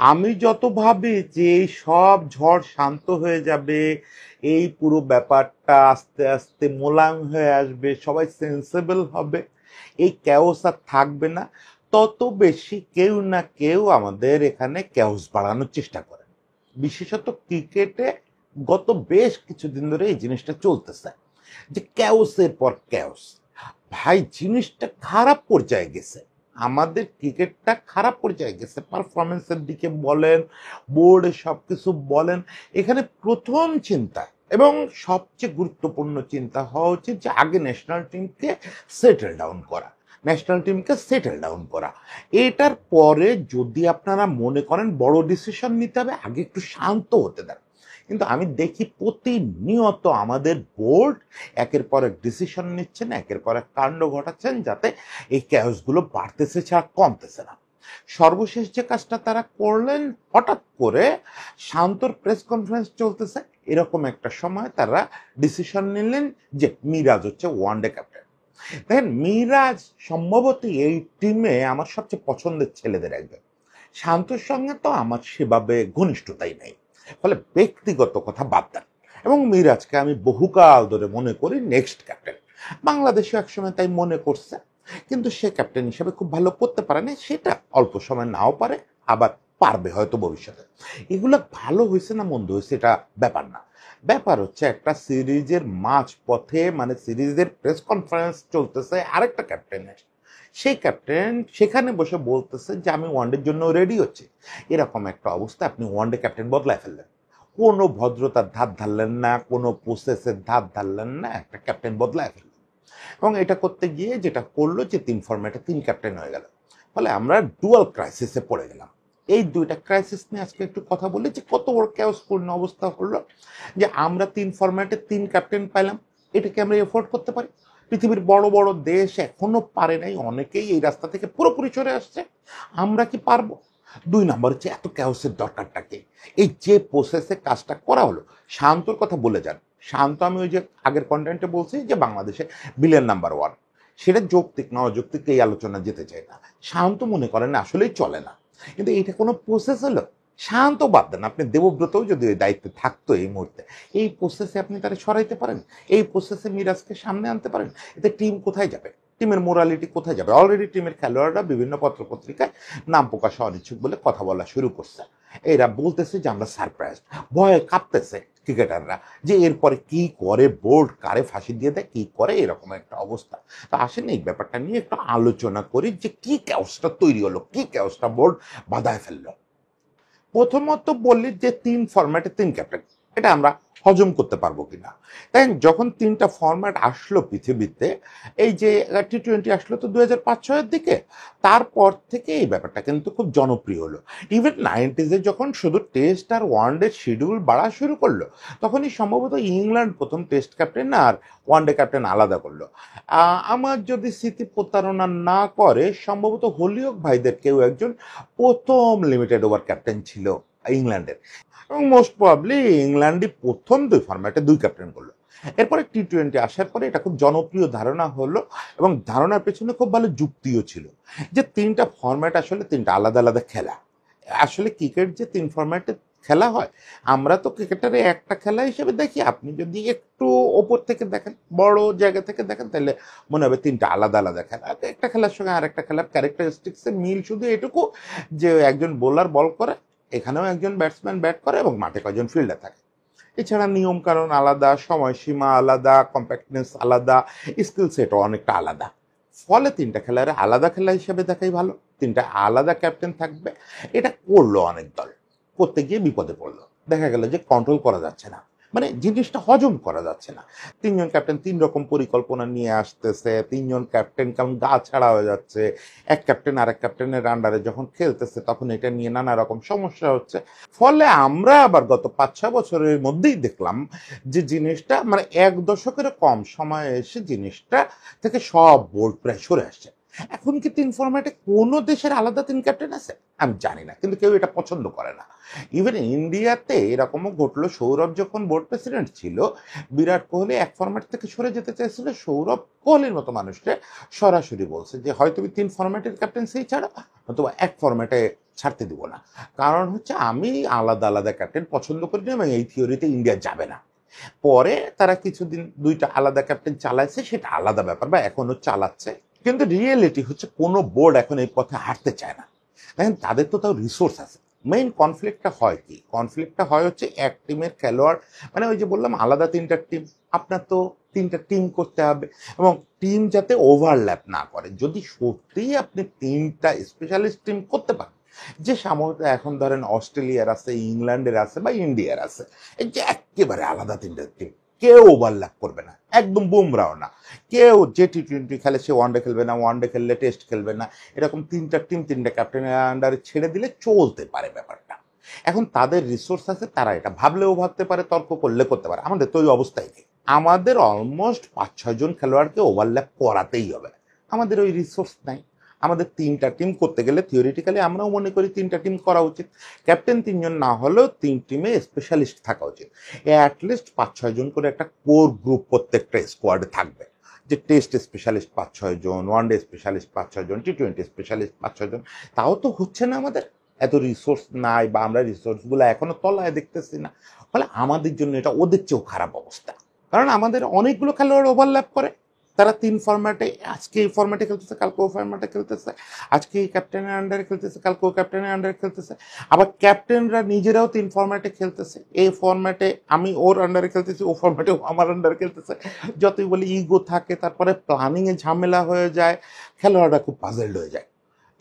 আমি যত ভাবি যে এই সব ঝড় শান্ত হয়ে যাবে, এই পুরো ব্যাপারটা আস্তে আস্তে মোলায়েম হয়ে আসবে, সবাই সেন্সেবল হবে, এই ক্যাওস আর থাকবে না, তত বেশি কেউ না কেউ আমাদের এখানে ক্যাওস বাড়ানোর চেষ্টা করে। বিশেষত ক্রিকেটে গত বেশ কিছুদিন ধরে এই জিনিসটা চলতেছে, যে ক্যাওসের পর ক্যাওস। ভাই, জিনিসটা খারাপ পর্যায়ে গেছে, আমাদের ক্রিকেটটা খারাপ পর্যায়ে গেছে, পারফরমেন্সের দিকে বলেন, বোর্ডে সবকিছু বলেন। এখানে প্রথম চিন্তা এবং সবচেয়ে গুরুত্বপূর্ণ চিন্তা হওয়া উচিত যে আগে ন্যাশনাল টিমকে সেটেল ডাউন করা, ন্যাশনাল টিমকে সেটেল ডাউন করা। এটার পরে যদি আপনারা মনে করেন বড় ডিসিশন নিতে হবে, আগে একটু শান্ত হতে দেন। কিন্তু আমি দেখি প্রতিনিয়ত আমাদের বোর্ড একের পর এক ডিসিশন নিচ্ছেন, একের পর এক কাণ্ড ঘটাচ্ছেন, যাতে এই ক্যাওসগুলো বাড়তেছে ছাড়া কমতেছে না। সর্বশেষ যে কাজটা তারা করলেন, হঠাৎ করে শান্তর প্রেস কনফারেন্স চলতেছে এরকম একটা সময় তারা ডিসিশন নিলেন যে মিরাজ হচ্ছে ওয়ানডে ক্যাপ্টেন। দেখেন, মিরাজ সম্ভবত এই টিমে আমার সবচেয়ে পছন্দের ছেলেদের একজন। শান্তর সঙ্গে তো আমার সেভাবে ঘনিষ্ঠতাই নেই, ফলে ব্যক্তিগত কথা বাদ দেন। এবং মিরাজকে আমি বহুকাল ধরে মনে করি নেক্সট ক্যাপ্টেন, বাংলাদেশও একসময় তাই মনে করছে। কিন্তু সে ক্যাপ্টেন হিসেবে খুব ভালো করতে পারেনি, সেটা অল্প সময় নাও পারে, আবার পারবে হয়তো ভবিষ্যতে। এগুলো ভালো হয়েছে না মন্দ হয়েছে এটা ব্যাপার না, ব্যাপার হচ্ছে একটা সিরিজের মাঝ পথে, মানে সিরিজের প্রেস কনফারেন্স চলতেছে, আরেকটা ক্যাপ্টেন সেই ক্যাপ্টেন সেখানে বসে বলতেছে যে আমি ওয়ানডের জন্য রেডি হচ্ছি। এরকম একটা অবস্থা, আপনি ওয়ানডে ক্যাপ্টেন বদলায় ফেললেন, কোনো ভদ্রতার ধার ধারলেন না, কোনো প্রসেসের ধার ধারলেন না, একটা ক্যাপ্টেন বদলায় ফেললেন। এবং এটা করতে গিয়ে যেটা করলো যে তিন ফরম্যাটে তিন ক্যাপ্টেন হয়ে গেল, ফলে আমরা ডুয়াল ক্রাইসিসে পড়ে গেলাম। এই দুইটা ক্রাইসিস নিয়ে আজকে একটু কথা বলি, যে কত বড় ক্যাওসপূর্ণ অবস্থা হলো যে আমরা তিন ফরম্যাটে তিন ক্যাপ্টেন পাইলাম। এটাকে আমরা এফোর্ড করতে পারি? পৃথিবীর বড় বড় দেশ এখনো পারে নাই, অনেকেই এই রাস্তা থেকে পুরোপুরি চলে আসছে, আমরা কি পারবো? দুই নম্বর হচ্ছে, এত ক্যাওসের দরকারটা কি? এই যে প্রসেসে কাজটা করা হলো, শান্তর কথা বলে যান। শান্ত, আমি ওই যে আগের কন্টেন্টে বলছি যে বাংলাদেশে বিলিয়ন নাম্বার ওয়ান, সেটা যৌক্তিক না অযৌক্তিক এই আলোচনা যেতে চাই না। শান্ত মনে করেন আসলেই চলে না, কিন্তু এটা কোনো প্রসেস হলো? শান্ত বাদ দেন, আপনি দেবব্রতও যদি ওই দায়িত্বে থাকতো এই মুহূর্তে, এই প্রসেসে আপনি তারা সরাইতে পারেন? এই প্রসেসে মিরাজকে সামনে আনতে পারেন? এতে টিম কোথায় যাবে? টিমের মোরালিটি কোথায় যাবে? অলরেডি টিমের খেলোয়াড়রা বিভিন্ন পত্রপত্রিকায় নাম প্রকাশে অনিচ্ছুক বলে কথা বলা শুরু করছে। এরা বলতেছে যে আমরা সারপ্রাইজ, ভয়ে কাঁপতেছে ক্রিকেটাররা, যে এরপরে কি করে বোর্ড, কারে ফাঁসি দিয়ে দেয়, কি করে, এরকম একটা অবস্থা। তো আসেন এই ব্যাপারটা নিয়ে একটু আলোচনা করি, যে কি ক্যাওসটা তৈরি হলো, কি ক্যাওসটা বোর্ড বাধায় ফেললো। প্রথমত বললি যে তিন ফরম্যাটে তিন ক্যাপ্টেন, এটা আমরা হজম করতে পারবো কিনা। তাই যখন তিনটা ফরম্যাট আসলো পৃথিবীতে, এই যে টি-20 আসলো তো 2005-06-এর দিকে, তারপর থেকে এই ব্যাপারটা কিন্তু খুব জনপ্রিয় হলো। ইভেন 90s যখন শুধু টেস্ট আর ওয়ানডে শিডিউল বাড়া শুরু করলো, তখনই সম্ভবত ইংল্যান্ড প্রথম টেস্ট ক্যাপ্টেন আর ওয়ানডে ক্যাপ্টেন আলাদা করলো। আমার যদি স্মৃতি প্রতারণা না করে, সম্ভবত হলিওক ভাইদের কেউ একজন প্রথম লিমিটেড ওভার ক্যাপ্টেন ছিল ইংল্যান্ডের, এবং মোস্ট প্রবাবলি ইংল্যান্ডই প্রথম দুই ফরম্যাটে দুই ক্যাপ্টেন করলো। এরপরে টি-20 আসার পরে এটা খুব জনপ্রিয় ধারণা হলো, এবং ধারণার পেছনে খুব ভালো যুক্তিও ছিল, যে তিনটা ফরম্যাট আসলে তিনটা আলাদা আলাদা খেলা। আসলে ক্রিকেট যে তিন ফরম্যাটে খেলা হয়, আমরা তো ক্রিকেটারে একটা খেলা হিসেবে দেখি। আপনি যদি একটু ওপর থেকে দেখেন, বড় জায়গা থেকে দেখেন, তাহলে মনে হবে তিনটা আলাদা আলাদা খেলা। একটা খেলার সঙ্গে আর একটা খেলার ক্যারেক্টারিস্টিক্সের মিল শুধু এটুকু, যে একজন বোলার বল করে, এখানেও একজন ব্যাটসম্যান ব্যাট করে, এবং মাঠে কয়েকজন ফিল্ডার থাকে। এছাড়া নিয়ম কানুন আলাদা, সময়সীমা আলাদা, কম্প্যাক্টনেস আলাদা, স্কিল সেটও অনেকটা আলাদা। ফলে তিনটা খেলার আলাদা খেলা হিসেবে দেখাই ভালো, তিনটা আলাদা ক্যাপ্টেন থাকবে। এটা করলো অনেক দল, করতে গিয়ে বিপদে পড়লো, দেখা গেল যে কন্ট্রোল করা যাচ্ছে না, মানে জিনিসটা হজম করা যাচ্ছে না। তিনজন ক্যাপ্টেন তিন রকম পরিকল্পনা নিয়ে আসতেছে, তিনজন ক্যাপ্টেন কেমন গা ছাড়া হয়ে যাচ্ছে, এক ক্যাপ্টেন আরেক ক্যাপ্টেনের আন্ডারে যখন খেলতেছে তখন এটা নিয়ে নানা রকম সমস্যা হচ্ছে। ফলে আমরা আবার গত 5-6 বছরের মধ্যেই দেখলাম যে জিনিসটা, মানে এক দশকেরও কম সময়ে এসে জিনিসটা থেকে সব বোর্ড প্রায় সরে আসছে। এখন কি তিন ফরম্যাটে কোনো দেশের আলাদা তিন ক্যাপ্টেন আছে? আমি জানি না, কিন্তু কেউ এটা পছন্দ করে না। ইভেন ইন্ডিয়াতে এরকমও ঘটলো, সৌরভ যখন বোর্ড প্রেসিডেন্ট ছিল, বিরাট কোহলি এক ফরম্যাট থেকে সরে যেতে চাইছিল, সৌরভ কোহলির মতো মানুষকে সরাসরি বলছে যে হয় তুমি তিন ফরম্যাটের ক্যাপ্টেন্সি ছাড়ো, অথবা এক ফরম্যাটে ছাড়তে দিব না। কারণ হচ্ছে আমি আলাদা আলাদা ক্যাপ্টেন পছন্দ করি না এবং এই থিওরিতে ইন্ডিয়া যাবে না। পরে তারা কিছুদিন দুইটা আলাদা ক্যাপ্টেন চালাইছে, সেটা আলাদা ব্যাপার, বা এখনো চালাচ্ছে। কিন্তু রিয়েলিটি হচ্ছে কোনো বোর্ড এখন এই পথে হাঁটতে চায় না। দেখেন তাদের তো তাও রিসোর্স আছে। মেইন কনফ্লিক্টটা হয় কি, কনফ্লিক্টটা হয় হচ্ছে এক টিমের খেলোয়াড়, মানে ওই যে বললাম আলাদা তিনটা টিম, আপনার তো তিনটা টিম করতে হবে এবং টিম যাতে ওভারল্যাপ না করে। যদি সত্যিই আপনি তিনটা স্পেশালিস্ট টিম করতে পারেন, যে সামর্থ্য এখন ধরেন অস্ট্রেলিয়ার আছে, ইংল্যান্ডের আছে বা ইন্ডিয়ার আছে, এই যে একেবারে আলাদা তিনটা টিম, কেউ ওভারল্যাপ করবে না, একদম বুমরাও না, কেউ যে টি-20 খেলে সে ওয়ানডে খেলবে না, ওয়ানডে খেললে টেস্ট খেলবে না, এরকম তিনটা টিম তিনটা ক্যাপ্টেনের আন্ডারে ছেড়ে দিলে চলতে পারে ব্যাপারটা। এখন তাদের রিসোর্স আছে, তারা এটা ভাবলেও ভাবতে পারে, তর্ক করলে করতে পারে। আমাদের তো ওই অবস্থায় নেই। আমাদের অলমোস্ট 5-6 জন খেলোয়াড়কে ওভারল্যাপ করাতেই হবে, আমাদের ওই রিসোর্স নাই। আমাদের তিনটা টিম করতে গেলে থিওরিটিক্যালি আমরাও মনে করি তিনটা টিম করা উচিত, ক্যাপ্টেন তিনজন না হলেও তিন টিমে স্পেশালিস্ট থাকা উচিত। অ্যাটলিস্ট 5-6 জন করে একটা কোর গ্রুপ প্রত্যেকটা স্কোয়াডে থাকবে, যে টেস্ট স্পেশালিস্ট 5-6 জন, ওয়ানডে স্পেশালিস্ট 5-6 জন, টি-20 স্পেশালিস্ট 5-6 জন। তাও তো হচ্ছে না, আমাদের এত রিসোর্স নাই, বা আমরা রিসোর্সগুলো এখনো তলায় দেখতেছি না। ফলে আমাদের জন্য এটা ওদের চেয়েও খারাপ অবস্থা, কারণ আমাদের অনেকগুলো খেলোয়াড় ওভারল্যাপ করে। তারা তিন ফরম্যাটে, আজকে এই ফরম্যাটে খেলতেছে, কালকে ও ফরম্যাটে খেলতেছে, আজকে এই ক্যাপ্টেনের আন্ডারে খেলতেছে, কালকে ও ক্যাপ্টেনের আন্ডারে খেলতেছে। আবার ক্যাপ্টেনরা নিজেরাও তিন ফরম্যাটে খেলতেছে, এই ফরম্যাটে আমি ওর আন্ডারে খেলতেছি, ও ফরম্যাটে আমার আন্ডারে খেলতেছে। যতই বলি ইগো থাকে, তারপরে প্ল্যানিংয়ে ঝামেলা হয়ে যায়, খেলোয়াড়রা খুব পাজেলড হয়ে যায়।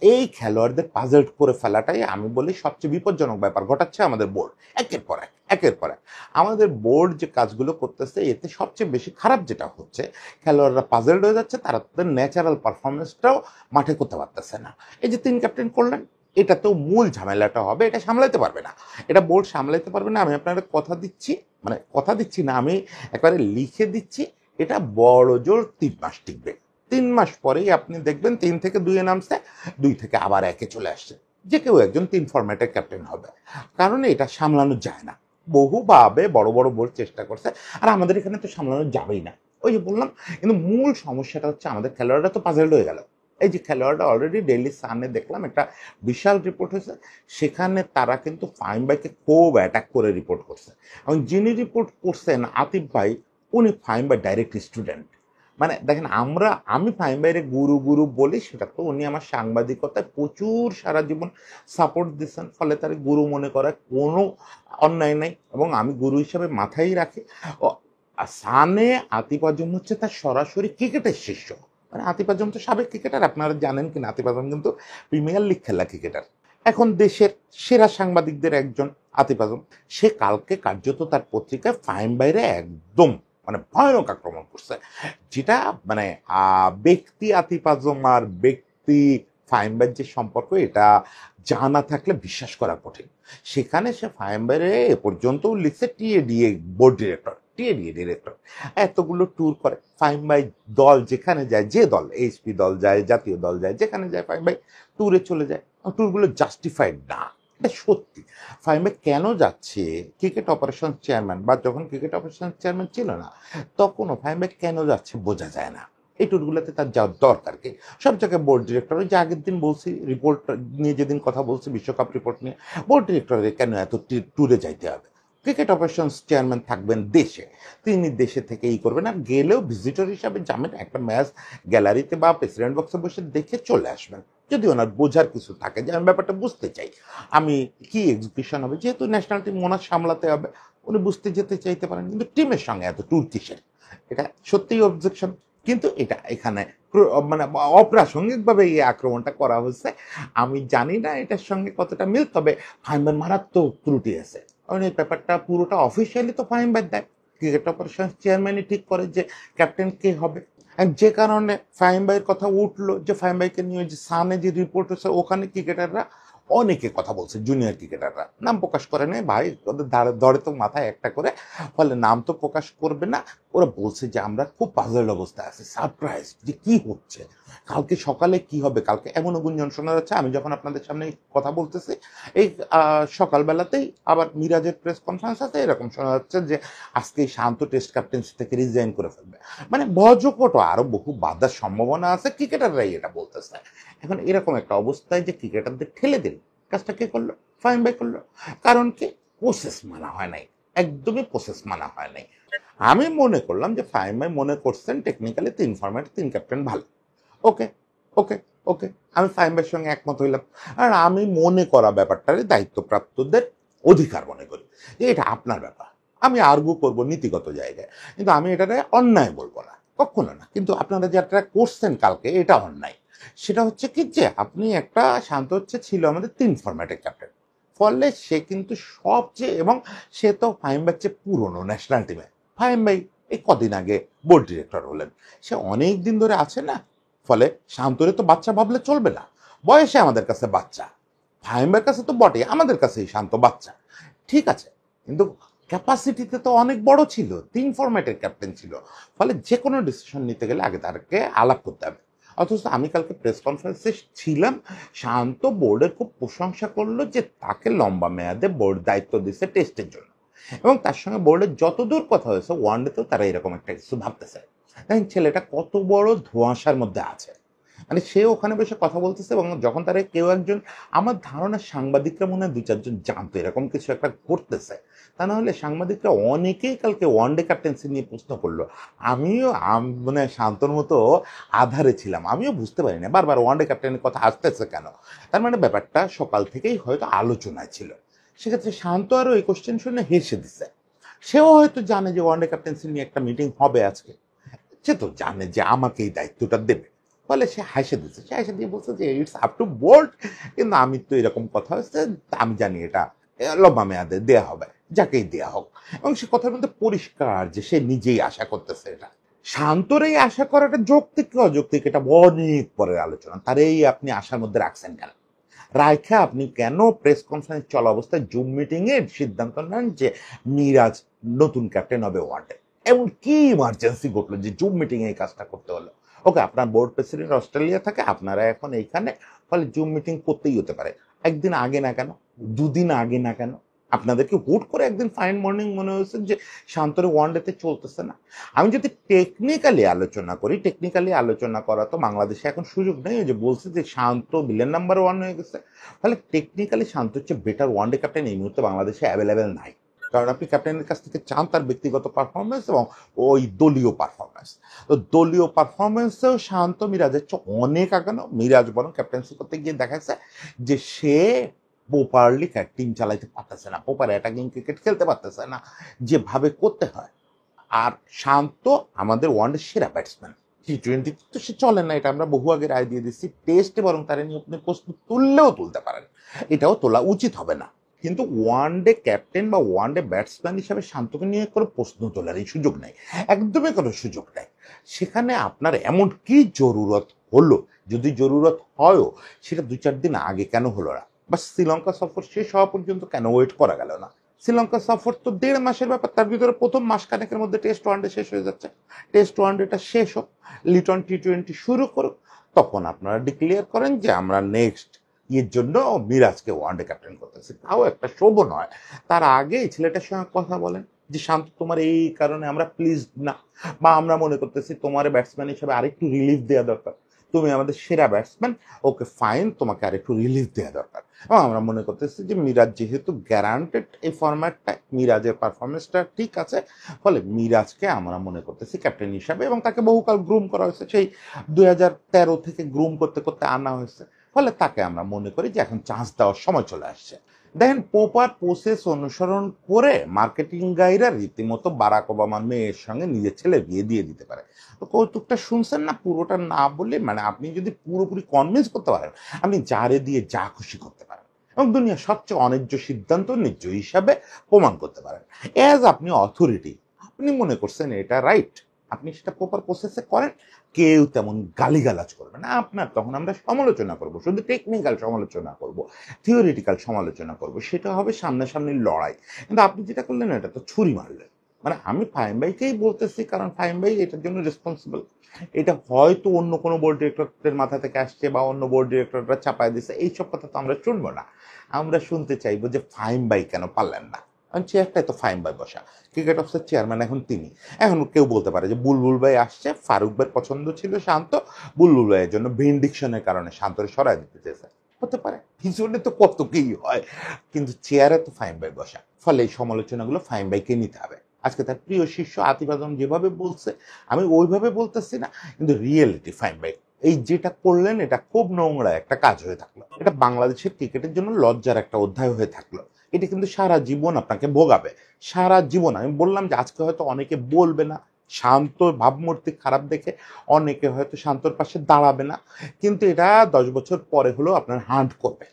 এই খেলোয়াড়দের পাজেল করে ফেলাটাই আমি বলি সবচেয়ে বিপজ্জনক ব্যাপার ঘটাচ্ছে আমাদের বোর্ড। একের পর এক, একের পর এক আমাদের বোর্ড যে কাজগুলো করতেছে, এতে সবচেয়ে বেশি খারাপ যেটা হচ্ছে, খেলোয়াড়রা পাজেলড হয়ে যাচ্ছে, তারা তাদের ন্যাচারাল পারফরমেন্সটাও মাঠে করতে পারতেছে না। এই যে তিন ক্যাপ্টেন করলেন, এটা তো মূল ঝামেলাটা হবে, এটা সামলাইতে পারবে না, এটা বোর্ড সামলাইতে পারবে না। আমি আপনাদের কথা দিচ্ছি, মানে কথা দিচ্ছি না, আমি একবারে লিখে দিচ্ছি, এটা বড় জোর 3 মাস টিকবে। 3 মাস পরেই আপনি দেখবেন 3 থেকে 2-এ নামছে, 2 থেকে আবার 1-এ চলে আসছে। যে কেউ একজন 3 ফরম্যাটের ক্যাপ্টেন হবে, কারণ এটা সামলানো যায় না। বহুভাবে বড় বড় বোর্ড চেষ্টা করছে, আর আমাদের এখানে তো সামলানো যাবেই না, ওই যে বললাম। কিন্তু মূল সমস্যাটা হচ্ছে আমাদের খেলোয়াড়রা তো পাজেলড হয়ে গেল। এই যে খেলোয়াড়রা অলরেডি ডেইলি সানে দেখলাম একটা বিশাল রিপোর্ট হয়েছে, সেখানে তারা কিন্তু ফাহিম ভাইকে খুব অ্যাটাক করে রিপোর্ট করছে, এবং যিনি রিপোর্ট করছেন আতিফ ভাই, উনি ফাহিম ভাই ডাইরেক্ট স্টুডেন্ট। মানে দেখেন, আমি ফাহিম ভাইয়ের গুরু গুরু বলি, সেটা তো উনি আমার সাংবাদিকতায় প্রচুর সারা জীবন সাপোর্ট দিচ্ছেন, ফলে তার গুরু মনে করার কোনো অন্যায় নাই, এবং আমি গুরু হিসাবে মাথায় রাখি। ও সানে আতিফ আজম হচ্ছে তার সরাসরি ক্রিকেটের শিষ্য। মানে আতিফ আজম তো সাবেক ক্রিকেটার, আপনারা জানেন কিনা, আতিফ আজম কিন্তু প্রিমিয়ার লিগ খেলা ক্রিকেটার, এখন দেশের সেরা সাংবাদিকদের একজন আতিফ আজম। সে কালকে কার্যত তার পত্রিকায় ফাহিম ভাইরে একদম মানে ভয়ানক আক্রমণ করছে, যেটা মানে ব্যক্তি আতিফ আজম আর ব্যক্তি ফাহিম ভাইয়ের যে সম্পর্ক, এটা জানা থাকলে বিশ্বাস করা কঠিন। সেখানে সে ফাহিম ভাইরে এ পর্যন্ত লিখছে TA DA board director, TA DA director. এতগুলো ট্যুর করে ফাহিম ভাই, দল যেখানে যায়, যে দল এইচপি দল যায়, জাতীয় দল যায়, যেখানে যায় ফাহিম ভাই ট্যুরে চলে যায়। ট্যুরগুলো জাস্টিফাইড না, এটা সত্যি। ফাহিম ভাই কেন যাচ্ছে, ক্রিকেট অপারেশন চেয়ারম্যান, বা যখন ক্রিকেট অপারেশন চেয়ারম্যান ছিল না তখনও ফাহিম ভাই কেন যাচ্ছে বোঝা যায় না। এই ট্যুরগুলোতে তার যাওয়ার দরকার কি? সব জায়গায় বোর্ড ডিরেক্টর, যে আগের দিন বলছি রিপোর্ট নিয়ে, যেদিন কথা বলছি বিশ্বকাপ রিপোর্ট নিয়ে, বোর্ড ডিরেক্টরের কেন এত ট্যুরে যাইতে হবে? ক্রিকেট অপারেশনস চেয়ারম্যান থাকবেন দেশে, তিনি দেশে থেকে করবেন, আর গেলেও ভিজিটর হিসাবে যাবেন, একটা ম্যাচ গ্যালারিতে বা প্রেসিডেন্ট বক্সে বসে দেখে চলে আসবেন। যদি ওনার বোঝার কিছু থাকে, যে আমি ব্যাপারটা বুঝতে চাই, আমি কি এক্সিকিউশন হবে, যেহেতু ন্যাশনাল টিম ওনার সামলাতে হবে, উনি বুঝতে যেতে চাইতে পারেন, কিন্তু টিমের সঙ্গে এত ট্যুর কিসের? এটা সত্যিই অবজেকশন। কিন্তু এটা এখানে মানে অপ্রাসঙ্গিকভাবে এই আক্রমণটা করা হচ্ছে। আমি জানি না এটার সঙ্গে কতটা মিল, তবে ফাহিম ভাইয়ের মারাত্মক ত্রুটি আছে, কারণ এই ব্যাপারটা পুরোটা অফিসিয়ালি তো ফাহিম ভাই দেয়, ক্রিকেট অপারেশন চেয়ারম্যানই ঠিক করে যে ক্যাপ্টেন কে হবে। যে কারণে ফাহিম ভাইয়ের কথা উঠলো, যে ফাহিম ভাইকে নিয়ে যে সানে যে রিপোর্ট হচ্ছে, ওখানে ক্রিকেটাররা অনেকে কথা বলছে, জুনিয়র ক্রিকেটাররা নাম প্রকাশ করে নাই ভাই, ওদের ধরে তো মাথায় একটা করে, ফলে নাম তো প্রকাশ করবে না। ওরা বলছে যে আমরা খুব পাজল অবস্থায় আছি, সারপ্রাইজ যে কি হচ্ছে, কালকে সকালে কি হবে। কালকে এমনও গুঞ্জন শোনা যাচ্ছে, আমি যখন আপনাদের সামনে কথা বলতেছি এই সকালবেলাতেই আবার মিরাজের প্রেস কনফারেন্স আছে, এরকম শোনা যাচ্ছে যে আজকে শান্ত টেস্ট ক্যাপ্টেন্সি থেকে রিজাইন করে ফেলবে। মানে বজ্রকট আরো বহু বাধার সম্ভাবনা আছে, ক্রিকেটাররাই এটা বলতেছে। এখন এরকম একটা অবস্থায় যে ক্রিকেটারদের ঠেলে দিল, কাজটা কে করলো? ফাহিম ভাই করলো। কারণ কি? প্রসেস মানা হয় নাই, একদমই প্রসেস মানা হয় নাই। আমি মনে করলাম যে ফাহিম ভাই মনে করছেন টেকনিক্যালি 3 ফরম্যাট 3 ক্যাপ্টেন ভালো। ওকে, ওকে, ওকে। আমি ফাহিম ভাইয়ের সঙ্গে একমত হইলাম। আর আমি মনে করা ব্যাপারটারে দায়িত্বপ্রাপ্তদের অধিকার মনে করি যে এটা আপনার ব্যাপার। আমি আর্গু করব নীতিগত জায়গায়, কিন্তু আমি এটারে অন্যায় বলবো না, কখনো না। কিন্তু আপনারা যেটা করছেন কালকে এটা অন্যায়। সেটা হচ্ছে কি যে আপনি একটা শান্ত হচ্ছে ছিল আমাদের 3 ফরম্যাটের ক্যাপ্টেন, ফলে সে কিন্তু সবচেয়ে, এবং সে তো ফাহিম ভাইয়ের চেয়ে পুরনো ন্যাশনাল টিমে। ফাহিম ভাই এই কদিন আগে বোর্ড ডিরেক্টর হলেন, সে অনেক দিন ধরে আছে না। ফলে শান্তরে তো বাচ্চা ভাবলে চলবে না, বয়সে আমাদের কাছে বাচ্চা, ফাহিমের কাছে তো বটে, আমাদের কাছেই শান্ত বাচ্চা, ঠিক আছে। কিন্তু ক্যাপাসিটিতে তো অনেক বড় ছিল, 3 ফরম্যাটের ক্যাপ্টেন ছিল। ফলে যে কোনো ডিসিশন নিতে গেলে আগে তাকে আলাপ করতে হবে। অথচ আমি কালকে প্রেস কনফারেন্সে ছিলাম, শান্ত বোর্ডের খুব প্রশংসা করলো যে তাকে লম্বা মেয়াদে বোর্ড দায়িত্ব দিচ্ছে টেস্টের জন্য, এবং তার সঙ্গে বোর্ডের যতদূর কথা হয়েছে ওয়ানডেতেও তারা এরকম একটা কিছু ভাবতেছে। দেখেন ছেলেটা কত বড় ধোঁয়াশার মধ্যে আছে, মানে সে ওখানে বসে কথা বলতেছে, এবং যখন তারা কেউ একজন, আমার ধারণা সাংবাদিকরা মনে হয় 2-4 জন জানতো এরকম কিছু একটা ঘটতেছে, তা না হলে সাংবাদিকরা অনেকেই কালকে ওয়ানডে ক্যাপ্টেন্সি নিয়ে প্রশ্ন করলো। আমিও মানে শান্তর মতো আধারে ছিলাম, আমিও বুঝতে পারি না বারবার ওয়ানডে ক্যাপ্টেনের কথা আসতেছে কেন। তার মানে ব্যাপারটা সকাল থেকেই হয়তো আলোচনায় ছিল। সেক্ষেত্রে শান্ত আরও এই কোশ্চেন শুনে হেসে দিছে। সেও হয়তো জানে যে ওয়ানডে ক্যাপ্টেন্সি নিয়ে একটা মিটিং হবে আজকে, সে তো জানে যে আমাকে এই দায়িত্বটা দেবে। ফলে সে হাসে দিচ্ছে, সে হাসে দিয়ে বলছে যে ইটস আপ টু বোর্ড, কিন্তু আমি তো এরকম কথা হচ্ছে, আমি জানি এটা লম্বা মেয়াদে দেয়া হবে, যাকেই দেয়া হোক। এবং সে কথার মধ্যে পরিষ্কার যে সে নিজেই আশা করতেছে এটা। শান্তর এই আশা করাটা যৌক্তিক কি অযৌক্তিক এটা অনেক পরের আলোচনা। তার এই আপনি আশার মধ্যে রাখছেন কেন? রাইখা আপনি কেন প্রেস কনফারেন্স চলা অবস্থায় জুম মিটিং এর সিদ্ধান্ত নেন যে মিরাজ নতুন ক্যাপ্টেন হবে ওয়ানডে? এমন কি ইমার্জেন্সি ঘটলো যে জুম মিটিং এই কাজটা করতে হলো? ওকে, আপনার বোর্ড প্রেসিডেন্ট অস্ট্রেলিয়া থাকে, আপনারা এখন এইখানে, ফলে জুম মিটিং করতেই হতে পারে। একদিন আগে না কেন? 2 দিন আগে না কেন? আপনাদেরকে হুট করে একদিন ফাইন মর্নিং মনে হয়েছে যে শান্তরে ওয়ানডেতে চলতেছে না। আমি যদি টেকনিক্যালি আলোচনা করি, টেকনিক্যালি আলোচনা করা তো বাংলাদেশে এখন সুযোগ নেই। ওই যে বলছে যে শান্ত বিলিয়ন নাম্বার 1 হয়ে গেছে, ফলে টেকনিক্যালি শান্ত হচ্ছে বেটার ওয়ানডে ক্যাপ্টেন এই মুহূর্তে বাংলাদেশে অ্যাভেলেবেল নাই। কারণ আপনি ক্যাপ্টেনের কাছ থেকে চান তার ব্যক্তিগত পারফরমেন্স এবং ওই দলীয় পারফরমেন্স। তো দলীয় পারফরমেন্সেও শান্ত মিরাজের চেয়ে অনেক আগানো। মিরাজ বরং ক্যাপ্টেন্সি করতে গিয়ে দেখাচ্ছে যে সে প্রপারলি টিম চালাইতে পারতেছে না, প্রপার অ্যাটাকিং ক্রিকেট খেলতে পারতেছে না যেভাবে করতে হয়। আর শান্ত আমাদের ওয়ানডে সেরা ব্যাটসম্যান, T20 তো সে চলে না, এটা আমরা বহু আগে রায় দিয়ে দিচ্ছি। টেস্টে বরং তারা নিয়ে আপনি প্রশ্ন তুললেও তুলতে পারেন, এটাও তোলা উচিত হবে না। কিন্তু ওয়ানডে ক্যাপ্টেন বা ওয়ানডে ব্যাটসম্যান হিসাবে শান্তকে নিয়ে কোনো প্রশ্ন তোলারই সুযোগ নেই, একদমই কোনো সুযোগ নেই। সেখানে আপনার এমন কি জরুরত হলো? যদি জরুরত হয়ও সেটা 2-4 দিন আগে কেন হলো না? বা শ্রীলঙ্কা সফর শেষ হওয়া পর্যন্ত কেন ওয়েট করা গেল না? শ্রীলঙ্কা সফর তো 1.5 মাসের ব্যাপার, তার ভিতরে প্রথম মাসখানেকের মধ্যে টেস্ট ওয়ানডে শেষ হয়ে যাচ্ছে। টেস্ট ওয়ানডেটা শেষ হোক, লিটন T20 শুরু করুক, তখন আপনারা ডিক্লেয়ার করেন যে আমরা নেক্সট এর জন্য মিরাজকে ওয়ানডে ক্যাপ্টেন করতেছি, তাও একটা শোভন হয়। তার আগে এই ছেলেটার সঙ্গে কথা বলেন যে শান্ত তোমার এই কারণে আমরা প্লিজ না, বা আমরা মনে করতেছি তোমার ব্যাটসম্যান হিসেবে আরেকটু রিলিফ দেওয়া দরকার, তুমি আমাদের সেরা ব্যাটসম্যান, ওকে ফাইন, তোমাকে আরেকটু রিলিফ দেওয়া দরকার। এবং আমরা মনে করতেছি যে মিরাজ যেহেতু গ্যারান্টেড এই ফরম্যাটটা, মিরাজের পারফরমেন্সটা ঠিক আছে, ফলে মিরাজকে আমরা মনে করতেছি ক্যাপ্টেন হিসাবে, এবং তাকে বহুকাল গ্রুম করা হয়েছে, সেই 2013 থেকে গ্রুম করতে করতে আনা হয়েছে। ফলে তাকে আমরা মনে করি যে এখন চান্স দেওয়ার সময় চলে আসছে। দেখেন, প্রপার প্রসেস অনুসরণ করে মার্কেটিং গাইরা রীতিমতো বারাক ওবামার মেয়ের সঙ্গে নিজের ছেলে বিয়ে দিয়ে দিতে পারে। তো কৌতুকটা শুনছেন না, পুরোটা না বলে, মানে আপনি যদি পুরোপুরি কনভিন্স করতে পারেন, আপনি যারে দিয়ে যা খুশি করতে পারেন, এবং দুনিয়ার সবচেয়ে অন্যায্য সিদ্ধান্ত ন্যায্য হিসাবে প্রমাণ করতে পারেন। অ্যাজ আপনি অথরিটি, আপনি মনে করছেন এটা রাইট, আপনি সেটা প্রপার প্রসেসে করেন, কেউ তেমন গালিগালাজ করবে না আপনার। তখন আমরা সমালোচনা করব, শুধু টেকনিক্যাল সমালোচনা করব, থিওরিটিক্যাল সমালোচনা করব, সেটা হবে সামনাসামনি লড়াই। কিন্তু আপনি যেটা করলেন এটা তো ছুরি মারলেন। মানে আমি ফাহিম ভাইকেই বলতেছি, কারণ ফাহিম ভাই এটার জন্য রেসপন্সিবল। এটা হয়তো অন্য কোনো বোর্ড ডিরেক্টরের মাথা থেকে আসছে, বা অন্য বোর্ড ডিরেক্টররা চাপায় দিচ্ছে, এইসব কথা তো আমরা শুনবো না। আমরা শুনতে চাইবো যে ফাহিম ভাই কেন পারলেন না, কারণ চেয়ারটাই তো ফাহিম ভাই বসা, ক্রিকেট অফিসের চেয়ারম্যান এখন তিনি। এখন কেউ বলতে পারে যে বুলবুল ভাই আসছে, ফারুক ভাইয়ের পছন্দ ছিল শান্ত, বুলবুল ভাইয়ের জন্য ভিন্ডিকশনের কারণে শান্তরে সরাই দিতে চেয়েছে। হতে পারে, পিছনে তো কত কি হয়, কিন্তু চেয়ারে তো ফাহিম ভাই বসা, ফলে এই সমালোচনাগুলো ফাহিম ভাইকে নিতে হবে। আজকে তার প্রিয় শিষ্য আতিফ আজম যেভাবে বলছে আমি ওইভাবে বলতেছি না, কিন্তু রিয়েলিটি ফাহিম ভাই এই যেটা করলেন এটা খুব নোংরা একটা কাজ হয়ে থাকলো, এটা বাংলাদেশের ক্রিকেটের জন্য লজ্জার একটা অধ্যায় হয়ে থাকলো। এটা কিন্তু সারা জীবন আপনাকে ভোগাবে, সারা জীবন। আমি বললাম যে আজকে হয়তো অনেকে বলবে না, শান্ত ভাবমূর্তি খারাপ দেখে অনেকে হয়তো শান্তর পাশে দাঁড়াবে না, কিন্তু এটা 10 বছর পরে হলেও আপনার হান্ট করবে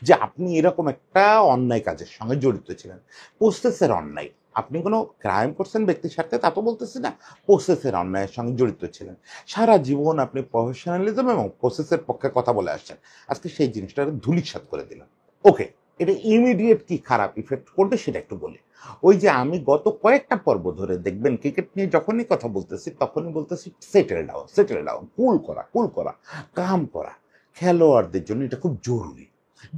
যে আপনি এরকম একটা অন্যায় কাজের সঙ্গে জড়িত ছিলেন। প্রসেসের অন্যায়, আপনি কোনো ক্রাইম করছেন ব্যক্তির স্বার্থে তা তো বলতেছি না, প্রসেসের অন্যায়ের সঙ্গে জড়িত ছিলেন। সারা জীবন আপনি প্রফেশনালিজম এবং প্রসেসের পক্ষে কথা বলে আসছেন, আজকে সেই জিনিসটা ধূলিসাৎ করে দিলেন। ওকে, এটা ইমিডিয়েট কি খারাপ ইফেক্ট করবে সেটা একটু বলি। ওই যে আমি গত কয়েকটা পর্ব ধরে দেখবেন ক্রিকেট নিয়ে যখনই কথা বলতেছি তখনই বলতেছি সেটেল ডাউন, সেটেল ডাউন, কুল করা, কুল করা, কাম করা। খেলোয়াড়দের জন্য এটা খুব জরুরি।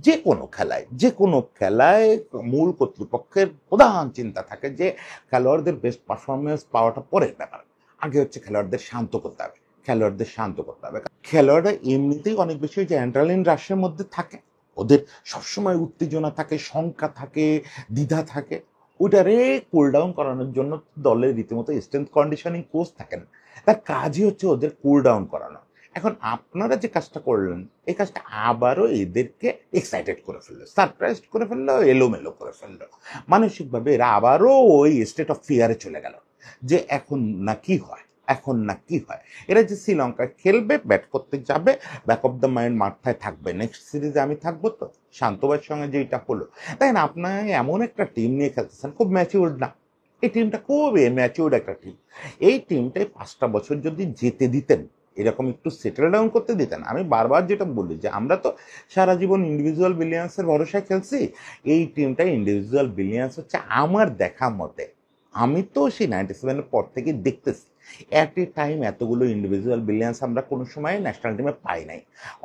যে কোনো খেলায়, যে কোনো খেলায় মূল কর্তৃপক্ষের প্রধান চিন্তা থাকে যে খেলোয়াড়দের বেস্ট পারফরমেন্স পাওয়াটা পরের ব্যাপার, আগে হচ্ছে খেলোয়াড়দের শান্ত করতে হবে, খেলোয়াড়দের শান্ত করতে হবে। খেলোয়াড়রা এমনিতেই অনেক বেশি ওই যে অ্যাড্রেনালিন রাশের মধ্যে থাকে, ওদের সবসময় উত্তেজনা থাকে, শঙ্কা থাকে, দ্বিধা থাকে। ওইটারে কুল ডাউন করানোর জন্য দলের রীতিমতো স্ট্রেংথ কন্ডিশনিং কোচ থাকেন, তার কাজই হচ্ছে ওদের কুল ডাউন করানো। এখন আপনারা যে কাজটা করলেন এই কাজটা আবারও এদেরকে এক্সাইটেড করে ফেললো, সারপ্রাইজ করে ফেললো, এলোমেলো করে ফেললো। মানসিকভাবে এরা আবারও ওই স্টেট অফ ফিয়ারে চলে গেল যে এখন না কি হয়, এখন না কি হয়। এরা যে শ্রীলঙ্কা খেলবে, ব্যাট করতে যাবে, ব্যাক অফ দ্য মাইন্ড মাথায় থাকবে নেক্সট সিরিজে আমি থাকবো তো, শান্তভাইয়ের সঙ্গে যেটা হলো। তাই না, আপনার এমন একটা টিম নিয়ে খেলতেছেন খুব ম্যাচিউর্ড না, এই টিমটা খুব ম্যাচিউর্ড একটা টিম। এই টিমটাই 5টা বছর যদি যেতে দিতেন, এরকম একটু সেটেল ডাউন করতে দিতেন। আমি বারবার যেটা বলি যে আমরা তো সারা জীবন ইন্ডিভিজুয়াল বিলিয়ন্সের ভরসায় খেলছি, এই টিমটা ইন্ডিভিজুয়াল বিলিয়ন্স হচ্ছে আমার দেখা মতে। আমি তো সেই 97-এর পর থেকে দেখতেছি অ্যাট এ টাইম এতগুলো ইন্ডিভিজুয়াল বিলিয়ন্স আমরা কোনো সময় ন্যাশনাল টিমে পাই নাই।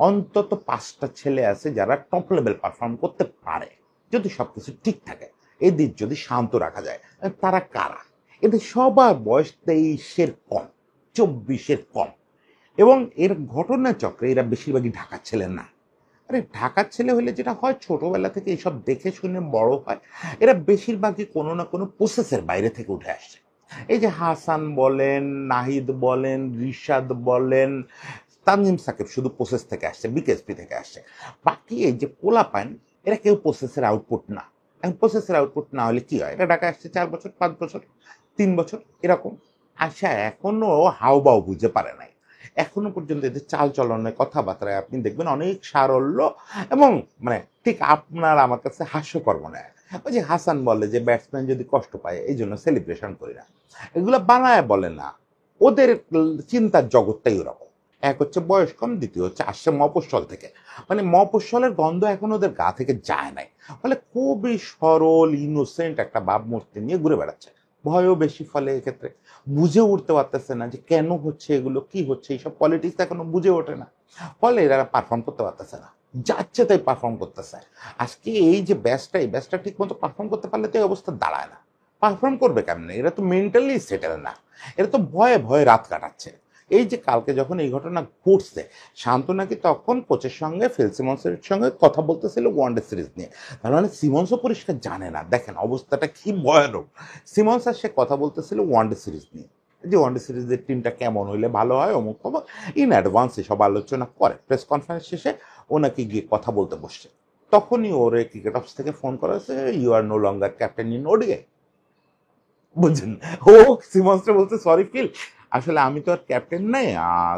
অন্তত 5টা ছেলে আছে যারা টপ লেভেল পারফর্ম করতে পারে যদি সবকিছু ঠিক থাকে, এদের যদি শান্ত রাখা যায়। তারা কারা? এদের সবার বয়স 23-এর কম, 24-এর কম, এবং এর ঘটনা চক্রে এরা বেশিরভাগই ঢাকার ছেলে না। আরে ঢাকার ছেলে হলে যেটা হয় ছোটবেলা থেকে এইসব দেখে শুনে বড় হয়, এরা বেশিরভাগই কোনো না কোনো প্রসেসের বাইরে থেকে উঠে আসছে। এই যে হাসান বলেন, নাহিদ বলেন, রিশাদ বলেন, তানজিম সাকিব শুধু প্রসেস থেকে আসছে, বিকেএসপি থেকে আসছে। বাকি এই যে পোলাপান এরা কেউ প্রসেসের আউটপুট না। এখন প্রসেসের আউটপুট না হলে কি হয়, এটা ঢাকায় আসছে 4 বছর, 5 বছর, 3 বছর এরকম। আচ্ছা, এখনো হাওবাও বুঝতে পারে নাই, এখনো পর্যন্ত এদের চাল চলনের কথাবার্তায় আপনি দেখবেন অনেক সারল্য, এবং মানে ঠিক আপনার আমার কাছে হাস্যকর মনে হয়। ওই যে হাসান বলে যে ব্যাটসম্যান যদি কষ্ট পায় এই জন্য সেলিব্রেশন করি না, এগুলো বানায় বলে না, ওদের চিন্তার জগৎটাই ওরকম। এক হচ্ছে বয়স কম, দ্বিতীয় হচ্ছে আসছে মফস্বল থেকে, মানে মফস্বলের গন্ধ এখন ওদের গা থেকে যায় নাই, ফলে খুবই সরল ইনোসেন্ট একটা ভাবমূর্তি নিয়ে ঘুরে বেড়াচ্ছে। ভয়ও বেশি, ফলে এক্ষেত্রে বুঝে উঠতে পারতেছে না যে কেন হচ্ছে এগুলো, কি হচ্ছে, এইসব পলিটিক্স এখনো বুঝে ওঠে না, ফলে এরা পারফর্ম করতে পারতেছে না, যাচ্ছে তাই পারফর্ম করতেছে। আজকে এই যে ব্যাচটা, এই ব্যাচটা ঠিক মতো পারফর্ম করতে পারলে তো এই অবস্থা দাঁড়ায় না। পারফর্ম করবে কেমনে, এরা তো মেন্টালি সেটেল না, এরা তো ভয়ে ভয়ে রাত কাটাচ্ছে। এই যে কালকে যখন এই ঘটনা ঘটছে, শান্ত নাকি তখন কোচের সঙ্গে ফিল সিমন্সের সঙ্গে কথা বলতেছিল ওয়ানডে সিরিজ নিয়ে, তার মানে সিমন্সও পরিষ্কার জানে না। দেখেন অবস্থাটা কি ভয়ানক। সিমন্স আর সে কথা বলতেছিল ওয়ানডে সিরিজ নিয়ে, যে ওয়ানডে সিরিজের টিমটা কেমন হইলে ভালো হয়, অমুক অমুক ইন অ্যাডভান্স এসব আলোচনা করে। প্রেস কনফারেন্স শেষে ও নাকি গিয়ে কথা বলতে বসছে, তখনই ওরে ক্রিকেট অফিস থেকে ফোন করা হয়েছে, you are no longer captain in ODI. বুঝছেন, ও সিমন্সটা বলছে সরি ফিল, আসলে আমি তো আর ক্যাপ্টেন নাই,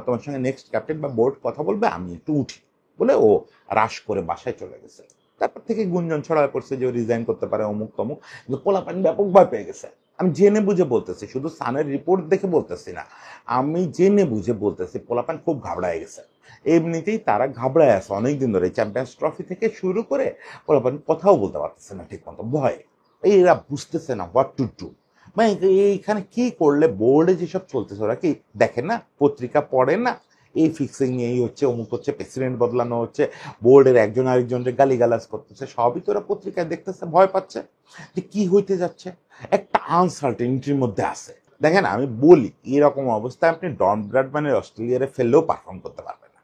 তোমার সঙ্গে নেক্সট ক্যাপ্টেন বা বোর্ড কথা বলবে, আমি একটু উঠি, বলে ও রাশ করে বাসায় চলে গেছে। তারপর থেকে গুঞ্জন ছড়ায় পড়ছে যে ও রিজাইন করতে পারে, অমুক তমুক, কিন্তু পোলাপান ব্যাপক ভয় পেয়ে গেছে। আমি জেনে বুঝে বলতেছি, শুধু সানের রিপোর্ট দেখে বলতেছি না, আমি জেনে বুঝে বলতেছি, পোলাপান খুব ঘাবড়ায় গেছে। এমনিতেই তারা ঘাবড়ায় আছে অনেকদিন ধরে, চ্যাম্পিয়ন্স ট্রফি থেকে শুরু করে পোলাপান কথাও বলতে পারতেছে না ঠিক মতো, ভয়। এরা বুঝতেছে না হোয়াট টু ডু। মানে এইখানে কি করলে, বোর্ডে যেসব চলতেছে ওরা কি দেখে না, পত্রিকা পড়ে না, এই ফিক্সিং এই হচ্ছে, অমুক হচ্ছে, প্রেসিডেন্ট বদলানো হচ্ছে, বোর্ডের একজন আরেকজনকে গালিগালাজ করতেছে, সবই তো ওরা পত্রিকায় দেখতেছে, ভয় পাচ্ছে যে কি হইতে যাচ্ছে, একটা আনসার্টেনিটির মধ্যে আছে। দেখেন আমি বলি, এরকম অবস্থায় আপনি ডন ব্র্যাডম্যানের অস্ট্রেলিয়ারে ফেললেও পারফর্ম করতে পারবেন না।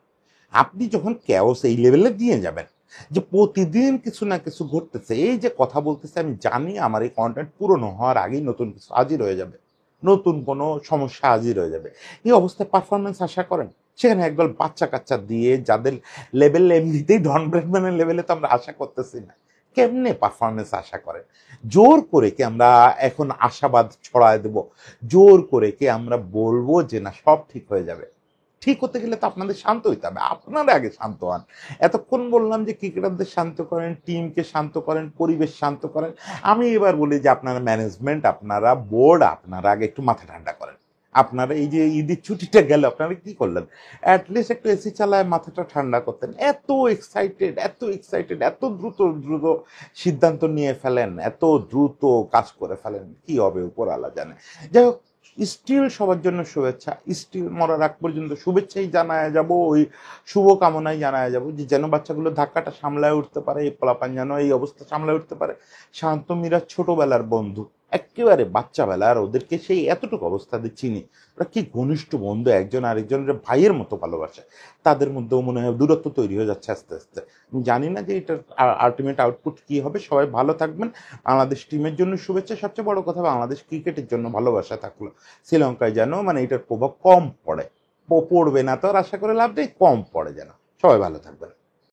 আপনি যখন ক্যাওস এই লেভেলে দিয়ে যাবেন, যে প্রতিদিন কিছু না কিছু ঘটতেছে, এই যে কথা বলতেছে আমি জানি আমার এই কন্টেন্ট পুরনো হওয়ার আগেই নতুন কিছু হাজির হয়ে যাবে, নতুন কোনো সমস্যা হাজির হয়ে যাবে। এই অবস্থায় পারফরমেন্স আশা করেন? সেখানে একদল বাচ্চা কাচ্চা দিয়ে যাদের লেভেল এমনিতেই ডন ব্র্যাডম্যানের লেভেলে তো আমরা আশা করতেছি না, কেমনে পারফরমেন্স আশা করেন? জোর করে কি আমরা এখন আশাবাদ ছড়ায় দেব? জোর করে কি আমরা বলবো যে না সব ঠিক হয়ে যাবে? ঠিক হতে গেলে তো আপনাদের শান্ত হইতে হবে, আপনারা আগে শান্ত হন। এতক্ষণ বললাম যে ক্রিকেটারদের শান্ত করেন, টিমকে শান্ত করেন, পরিবেশ শান্ত করেন। আমি এবার বলি যে আপনারা ম্যানেজমেন্ট, আপনারা বোর্ড, আপনারা আগে একটু মাথা ঠান্ডা করেন। আপনারা এই যে ঈদের ছুটিটা গেল আপনারা কি করলেন? অ্যাটলিস্ট একটু এসি চালায় মাথাটা ঠান্ডা করতেন। এত এক্সাইটেড, এত এক্সাইটেড, এত দ্রুত দ্রুত সিদ্ধান্ত নিয়ে ফেলেন, এত দ্রুত কাজ করে ফেলেন, কি হবে উপরওয়ালা জানে। যাই হোক, স্টিল সবার জন্য শুভেচ্ছা, স্টিল মরার আগ পর্যন্ত শুভেচ্ছাই জানায় যাব, ওই শুভকামনাই জানায় যাব যে যেন বাচ্চাগুলো ধাক্কাটা সামলায় উঠতে পারে, এই পোলাপান যেন এই অবস্থা সামলায় উঠতে পারে। শান্ত মীরা ছোটবেলার বন্ধু, একেবারে বাচ্চাবেলার, ওদেরকে সেই এতটুকু অবস্থাতে চিনি, ওরা কি ঘনিষ্ঠ বন্ধু, একজন আরেকজনের ভাইয়ের মতো ভালোবাসে। তাদের মধ্যেও মনে হয় দূরত্ব তৈরি হয়ে যাচ্ছে আস্তে আস্তে। আমি জানি না যে এটার আলটিমেট আউটপুট কি হবে। সবাই ভালো থাকবেন। বাংলাদেশ টিমের জন্য শুভেচ্ছা, সবচেয়ে বড় কথা বাংলাদেশ ক্রিকেটের জন্য ভালোবাসা থাকলো। শ্রীলঙ্কায় যেন মানে এটার প্রভাব কম পড়ে, পড়বে না তো আর আশা করে লাভ নেই, কম পড়ে যেন। সবাই ভালো থাকবেন।